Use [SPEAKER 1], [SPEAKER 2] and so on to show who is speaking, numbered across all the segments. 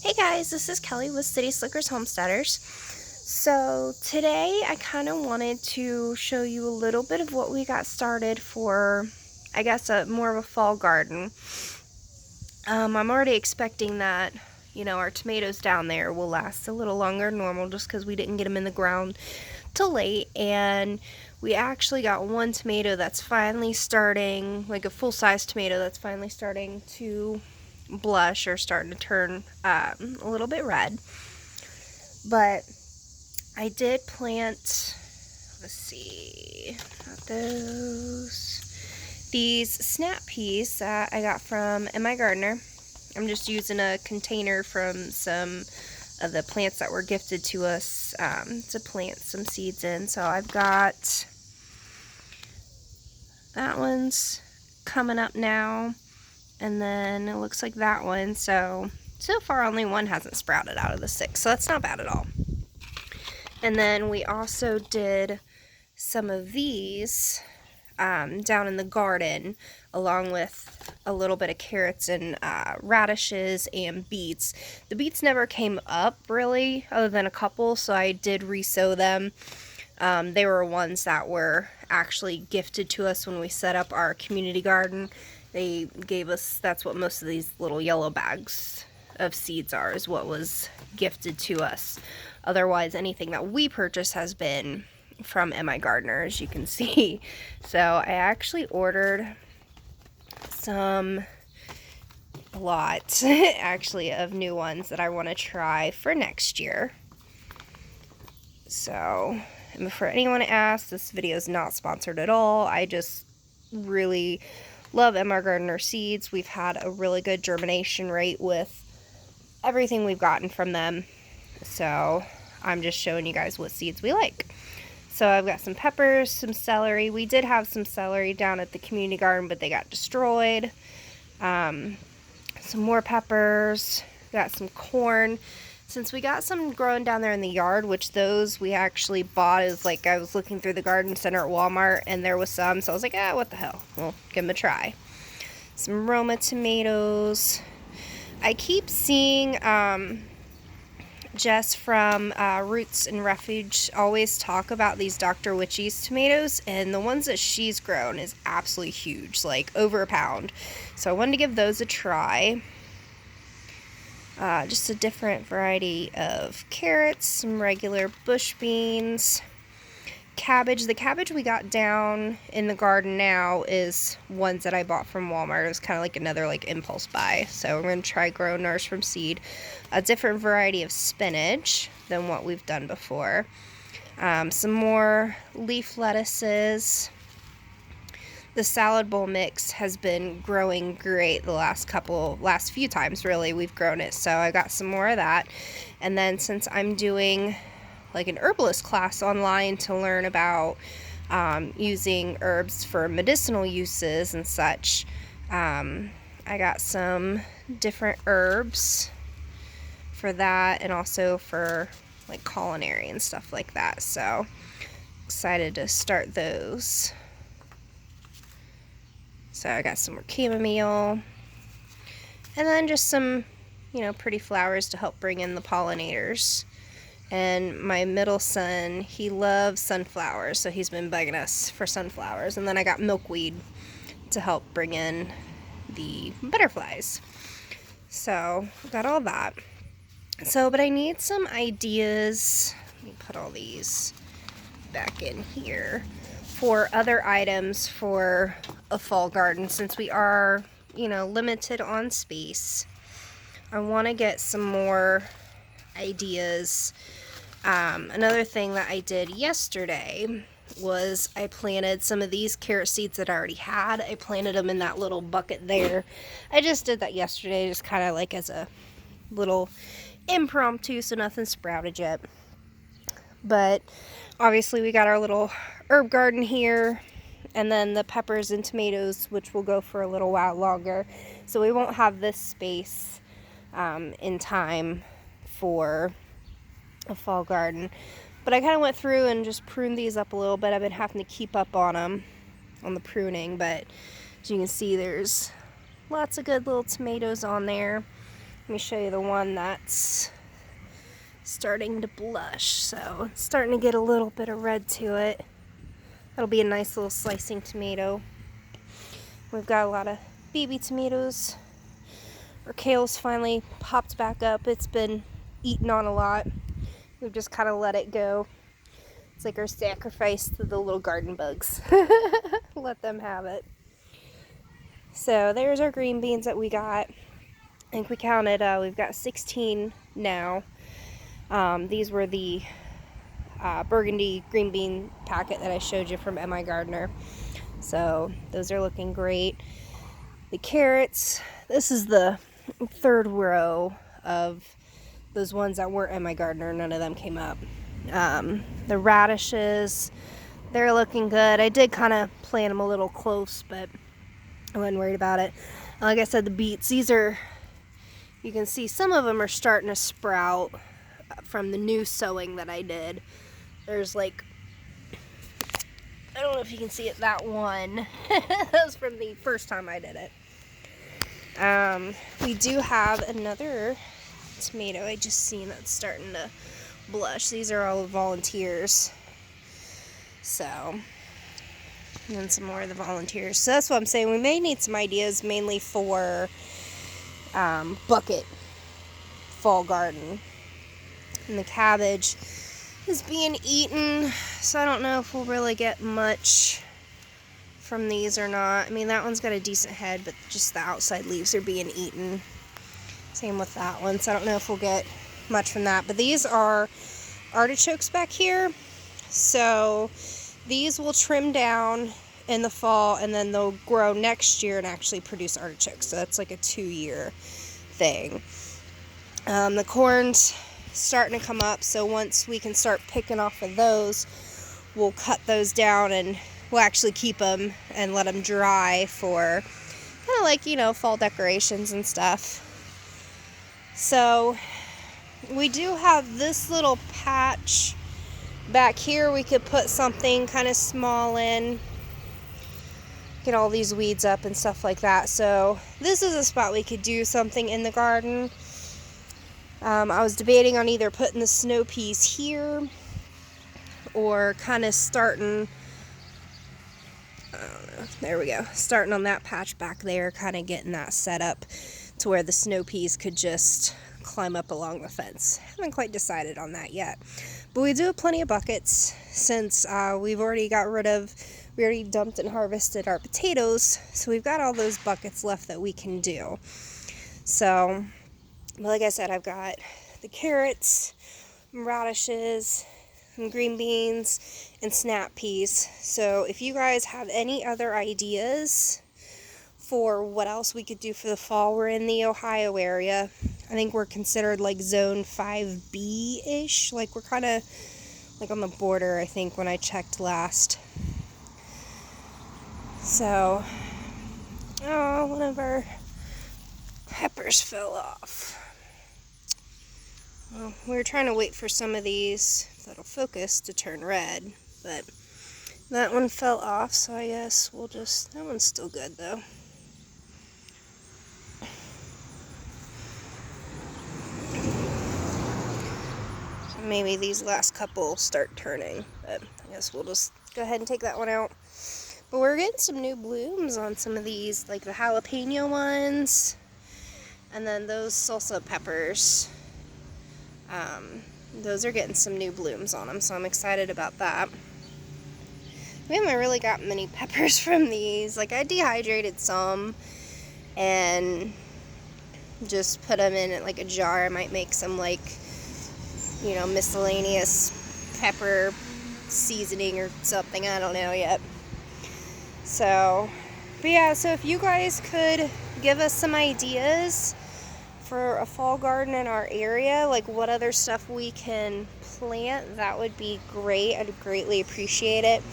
[SPEAKER 1] Hey guys, this is Kelly with City Slickers Homesteaders. So today I kind of wanted to show you a little bit of what we got started for, I guess, more of a fall garden. I'm already expecting that, our tomatoes down there will last a little longer than normal just because we didn't get them in the ground till late. And we actually got one tomato that's finally starting, like a full-size tomato that's finally starting to blush or starting to turn a little bit red. But I did plant, let's see, not those, these snap peas that I got from M.I. Gardener. I'm just using a container from some of the plants that were gifted to us to plant some seeds in. So I've got, that one's coming up now, and then it looks like that one. So far only one hasn't sprouted out of the 6, so that's not bad at all. And then we also did some of these down in the garden, along with a little bit of carrots and radishes and beets. The beets never came up really, other than a couple, so I did resow them. They were ones that were actually gifted to us when we set up our community garden. They gave us, that's what most of these little yellow bags of seeds are, is what was gifted to us. Otherwise, anything that we purchase has been from M.I. Gardener, as you can see. So I actually ordered a lot actually of new ones that I want to try for next year. So, and before anyone asks, this video is not sponsored at all. I just really love M.I. Gardener seeds. We've had a really good germination rate with everything we've gotten from them. So I'm just showing you guys what seeds we like. So I've got some peppers, some celery. We did have some celery down at the community garden, but they got destroyed. Some more peppers. Got some corn. Since we got some growing down there in the yard, which those we actually bought, is like I was looking through the garden center at Walmart and there was some, so I was like, what the hell, we'll give them a try. Some Roma tomatoes. I keep seeing Jess from Roots and Refuge always talk about these Dr. Witchy's tomatoes, and the ones that she's grown is absolutely huge, like over a pound. So I wanted to give those a try. Just a different variety of carrots, some regular bush beans, cabbage. The cabbage we got down in the garden now is ones that I bought from Walmart. It was kind of like another impulse buy. So we're going to try growing ours from seed. A different variety of spinach than what we've done before. Some more leaf lettuces. The salad bowl mix has been growing great the last few times really we've grown it. So I got some more of that. And then since I'm doing like an herbalist class online to learn about using herbs for medicinal uses and such, I got some different herbs for that, and also for like culinary and stuff like that. So excited to start those. So I got some more chamomile, and then just some pretty flowers to help bring in the pollinators. And my middle son, he loves sunflowers, so he's been begging us for sunflowers. And then I got milkweed to help bring in the butterflies. So got all that. So, but I need some ideas. Let me put all these back in here for other items for a fall garden, since we are, limited on space. I want to get some more ideas. Another thing that I did yesterday was I planted some of these carrot seeds that I already had. I planted them in that little bucket there. I just did that yesterday, just kind of like as a little impromptu, so nothing sprouted yet. But obviously we got our little herb garden here, and then the peppers and tomatoes, which will go for a little while longer. So we won't have this space in time for a fall garden. But I kind of went through and just pruned these up a little bit. I've been having to keep up on them, on the pruning, but as you can see, there's lots of good little tomatoes on there. Let me show you the one that's starting to blush. So it's starting to get a little bit of red to it. That'll be a nice little slicing tomato. We've got a lot of baby tomatoes. Our kale's finally popped back up. It's been eaten on a lot. We've just kind of let it go. It's like our sacrifice to the little garden bugs. Let them have it. So there's our green beans that we got. I think we counted, we've got 16 now. These were the burgundy green bean packet that I showed you from M.I. Gardener. So those are looking great. The carrots, this is the third row of those ones that weren't M.I. Gardener. None of them came up. The radishes, they're looking good. I did kind of plant them a little close, but I wasn't worried about it. Like I said, the beets, these are, you can see some of them are starting to sprout from the new sowing that I did. There's like, I don't know if you can see it, that one. That was from the first time I did it. We do have another tomato I just seen that's starting to blush. These are all volunteers. So, and then some more of the volunteers. So that's what I'm saying. We may need some ideas mainly for bucket fall garden. And the cabbage is being eaten, so I don't know if we'll really get much from these or not. I mean, that one's got a decent head, but just the outside leaves are being eaten. Same with that one, so I don't know if we'll get much from that. But these are artichokes back here, so these will trim down in the fall, and then they'll grow next year and actually produce artichokes. So that's like a 2-year thing. The corn's starting to come up, so once we can start picking off of those, we'll cut those down and we'll actually keep them and let them dry for kind of like, you know, fall decorations and stuff. So we do have this little patch back here we could put something kind of small in, get all these weeds up and stuff like that. So this is a spot we could do something in the garden. I was debating on either putting the snow peas here or kind of starting, I don't know, there we go, starting on that patch back there, kind of getting that set up to where the snow peas could just climb up along the fence. Haven't quite decided on that yet. But we do have plenty of buckets since we've already we already dumped and harvested our potatoes, so we've got all those buckets left that we can do. So, like I said, I've got the carrots, radishes, some green beans, and snap peas. So if you guys have any other ideas for what else we could do for the fall, we're in the Ohio area. I think we're considered like zone 5B-ish. Like we're kind of like on the border, I think, when I checked last. So, oh, one of our peppers fell off. Well, we were trying to wait for some of these that'll focus to turn red, but that one fell off, so I guess we'll just, that one's still good though. So maybe these last couple will start turning, but I guess we'll just go ahead and take that one out. But we're getting some new blooms on some of these, like the jalapeno ones, and then those salsa peppers. Those are getting some new blooms on them, so I'm excited about that. We haven't really got many peppers from these. Like, I dehydrated some and just put them in like a jar. I might make some, like, you know, miscellaneous pepper seasoning or something. I don't know yet. So, but yeah, so if you guys could give us some ideas for a fall garden in our area, like what other stuff we can plant, that would be great. I'd greatly appreciate it.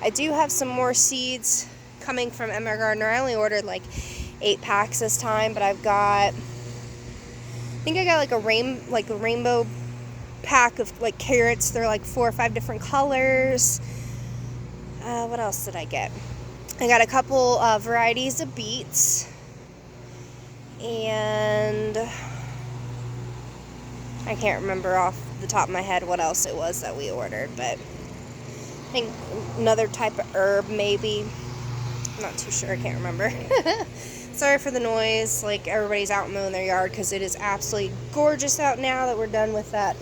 [SPEAKER 1] I do have some more seeds coming from M.I. Gardener. I only ordered like 8 packs this time, but I've got, I think I got like a rainbow pack of like carrots. They're like 4 or 5 different colors. What else did I get? I got a couple varieties of beets. And I can't remember off the top of my head what else it was that we ordered, but I think another type of herb maybe. I'm not too sure, I can't remember. Sorry for the noise, like everybody's out mowing their yard because it is absolutely gorgeous out now that we're done with that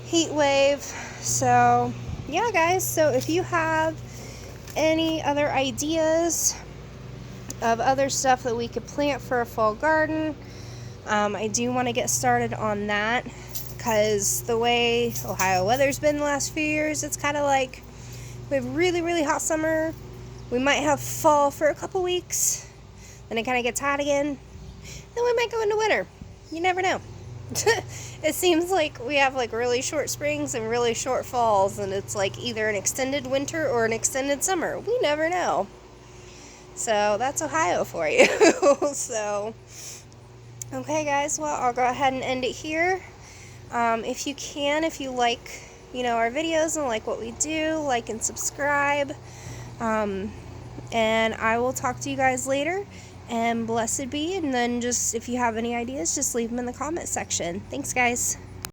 [SPEAKER 1] heat wave. So yeah guys, so if you have any other ideas of other stuff that we could plant for a fall garden, I do want to get started on that, because the way Ohio weather's been the last few years, it's kind of like we have really hot summer, we might have fall for a couple weeks, then it kind of gets hot again, then we might go into winter. You never know. It seems like we have like really short springs and really short falls, and it's like either an extended winter or an extended summer. We never know. So that's Ohio for you. So okay guys, well, I'll go ahead and end it here. If you can, if you like, our videos and like what we do, like and subscribe. And I will talk to you guys later, and blessed be. And then just, if you have any ideas, just leave them in the comment section. Thanks guys.